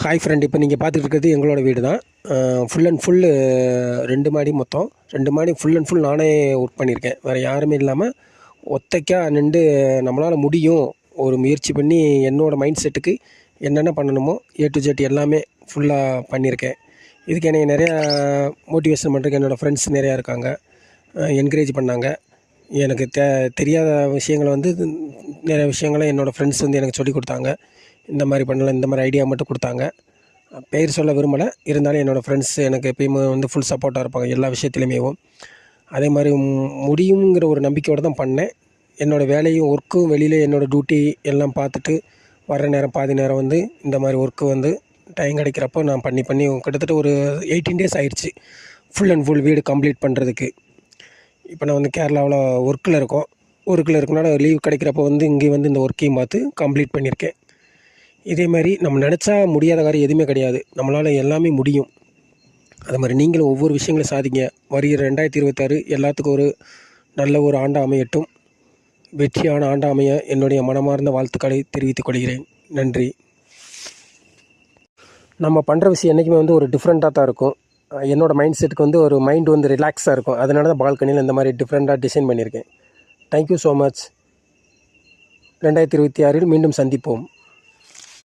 Hi friend, இப்போ நீங்கள் பார்த்துட்டு இருக்கிறது எங்களோட வீடு தான். ஃபுல் அண்ட் ஃபுல் 2 மாடி, மொத்தம் 2 மாடி ஃபுல் அண்ட் ஃபுல் நானே ஒர்க் பண்ணியிருக்கேன். வேறு யாருமே இல்லாமல் ஒத்தைக்காக நின்று நம்மளால் முடியும் ஒரு முயற்சி பண்ணி என்னோடய மைண்ட் செட்டுக்கு என்னென்ன பண்ணணுமோ A to Z எல்லாமே ஃபுல்லாக பண்ணியிருக்கேன். இதுக்கு என்னை நிறையா மோட்டிவேஷன் பண்ணுறதுக்கு என்னோடய ஃப்ரெண்ட்ஸ் நிறையா இருக்காங்க. என்கரேஜ் பண்ணாங்க. எனக்கு தெரியாத விஷயங்களை வந்து நிறைய விஷயங்களை என்னோடய ஃப்ரெண்ட்ஸ் வந்து எனக்கு சொல்லிக் கொடுத்தாங்க. இந்த மாதிரி பண்ணலாம், இந்த மாதிரி ஐடியா மட்டும் கொடுத்தாங்க. பெயர் சொல்ல விரும்பலை, இருந்தாலும் என்னோடய ஃப்ரெண்ட்ஸ் எனக்கு எப்பயுமே வந்து ஃபுல் சப்போர்ட்டாக இருப்பாங்க எல்லா விஷயத்துலையுமே. அதே மாதிரி முடியுங்கிற ஒரு நம்பிக்கையோடு தான் பண்ணேன். என்னோடய வேலையும் ஒர்க்கும் வெளியில் என்னோடய டியூட்டி எல்லாம் பார்த்துட்டு வர்ற நேரம் பாதி நேரம் வந்து இந்த மாதிரி ஒர்க்கு வந்து டைம் கிடைக்கிறப்போ நான் பண்ணி கிட்டத்தட்ட ஒரு 18 days ஆயிடுச்சு ஃபுல் அண்ட் ஃபுல் வீடு கம்ப்ளீட் பண்ணுறதுக்கு. இப்போ நான் வந்து கேரளாவில் ஒர்க்கில் இருக்கனால லீவ் கிடைக்கிறப்போ வந்து இங்கேயும் வந்து இந்த ஒர்க்கையும் பார்த்து கம்ப்ளீட் பண்ணியிருக்கேன். இதே மாதிரி நம்ம நினச்சா முடியாத காரியம் எதுவுமே கிடையாது. நம்மளால் எல்லாமே முடியும். அது மாதிரி நீங்களும் ஒவ்வொரு விஷயங்களும் சாதிங்க. வருகிற 2026 எல்லாத்துக்கும் ஒரு நல்ல ஒரு ஆண்டாக அமையட்டும். வெற்றியான ஆண்டாக அமைய என்னுடைய மனமார்ந்த வாழ்த்துக்களை தெரிவித்துக் கொள்கிறேன். நன்றி. நம்ம பண்ணுற விஷயம் என்றைக்குமே வந்து ஒரு டிஃப்ரெண்ட்டாக தான் இருக்கும். என்னோடய மைண்ட் செட்டுக்கு வந்து ஒரு மைண்ட் வந்து ரிலாக்ஸாக இருக்கும். அதனால தான் பால்கனியில் இந்த மாதிரி டிஃப்ரெண்ட்டாக டிசைன் பண்ணியிருக்கேன். Thank you so much. 2026 மீண்டும் சந்திப்போம்.